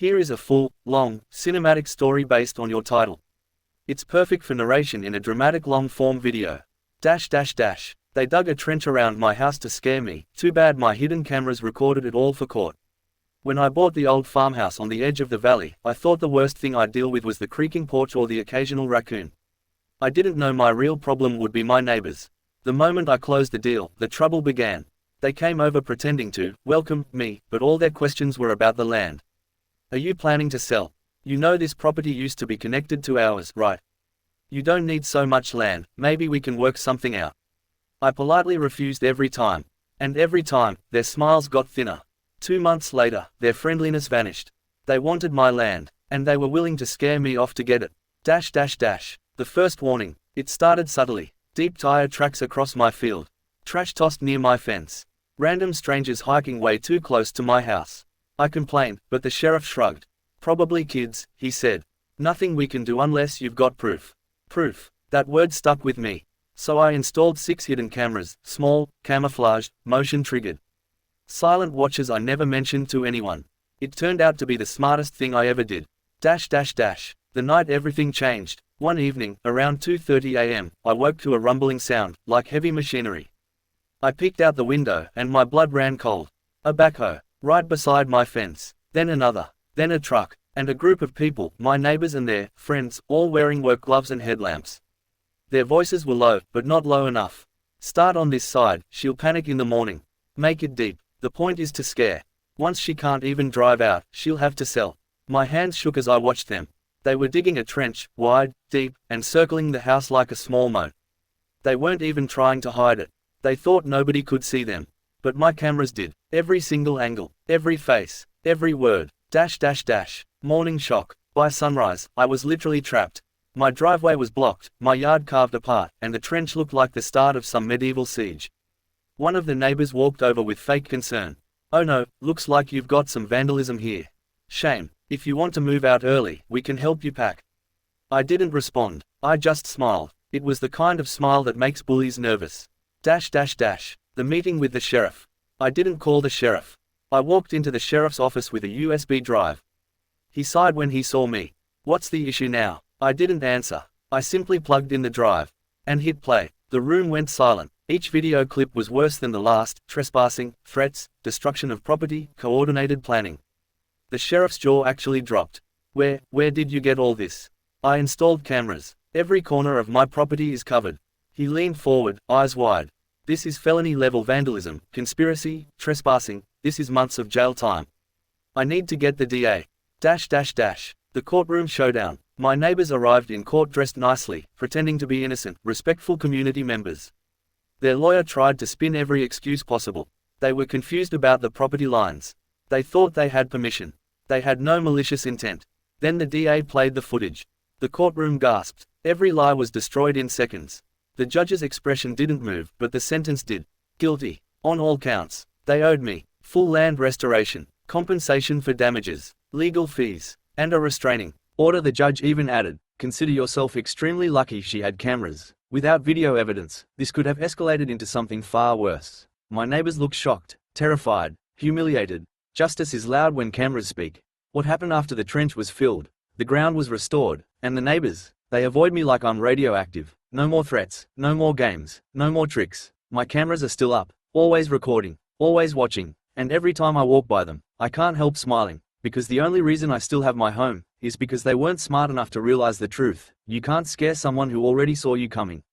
Here is a full, long, cinematic story based on your title. It's perfect for narration in a dramatic long-form video. They dug a trench around my house to scare me. Too bad my hidden cameras recorded it all for court. When I bought the old farmhouse on the edge of the valley, I thought the worst thing I'd deal with was the creaking porch or the occasional raccoon. I didn't know my real problem would be my neighbors. The moment I closed the deal, the trouble began. They came over pretending to welcome me, but all their questions were about the land. Are you planning to sell? You know this property used to be connected to ours, right? You don't need so much land, maybe we can work something out. I politely refused every time. And every time, their smiles got thinner. 2 months later, their friendliness vanished. They wanted my land, and they were willing to scare me off to get it. The first warning. It started subtly. Deep tire tracks across my field. Trash tossed near my fence. Random strangers hiking way too close to my house. I complained, but the sheriff shrugged. Probably kids, he said. Nothing we can do unless you've got proof. Proof. That word stuck with me. So I installed 6 hidden cameras, small, camouflaged, motion-triggered. Silent watches I never mentioned to anyone. It turned out to be the smartest thing I ever did. The night everything changed. One evening, around 2:30 a.m., I woke to a rumbling sound, like heavy machinery. I peeked out the window, and my blood ran cold. A backhoe, right beside my fence. Then another. Then a truck. And a group of people, my neighbors and their friends, all wearing work gloves and headlamps. Their voices were low, but not low enough. Start on this side, she'll panic in the morning. Make it deep. The point is to scare. Once she can't even drive out, she'll have to sell. My hands shook as I watched them. They were digging a trench, wide, deep, and circling the house like a small moat. They weren't even trying to hide it. They thought nobody could see them. But my cameras did. Every single angle, every face, every word. Morning shock. By sunrise, I was literally trapped. My driveway was blocked, my yard carved apart, and the trench looked like the start of some medieval siege. One of the neighbors walked over with fake concern. Oh no, looks like you've got some vandalism here. Shame. If you want to move out early, we can help you pack. I didn't respond. I just smiled. It was the kind of smile that makes bullies nervous. The meeting with the sheriff. I didn't call the sheriff. I walked into the sheriff's office with a USB drive. He sighed when he saw me. What's the issue now? I didn't answer. I simply plugged in the drive. And hit play. The room went silent. Each video clip was worse than the last: trespassing, threats, destruction of property, coordinated planning. The sheriff's jaw actually dropped. Where did you get all this? I installed cameras. Every corner of my property is covered. He leaned forward, eyes wide. This is felony-level vandalism, conspiracy, trespassing. This is months of jail time. I need to get the DA. The courtroom showdown. My neighbors arrived in court dressed nicely, pretending to be innocent, respectful community members. Their lawyer tried to spin every excuse possible. They were confused about the property lines. They thought they had permission. They had no malicious intent. Then the DA played the footage. The courtroom gasped. Every lie was destroyed in seconds. The judge's expression didn't move, but the sentence did. Guilty. On all counts. They owed me full land restoration, compensation for damages, legal fees, and a restraining order. The judge even added, "Consider yourself extremely lucky she had cameras. Without video evidence, this could have escalated into something far worse." My neighbors looked shocked, terrified, humiliated. Justice is loud when cameras speak. What happened after the trench was filled? The ground was restored, and the neighbors, they avoid me like I'm radioactive. No more threats, no more games, no more tricks. My cameras are still up, always recording, always watching, and every time I walk by them, I can't help smiling, because the only reason I still have my home is because they weren't smart enough to realize the truth. You can't scare someone who already saw you coming.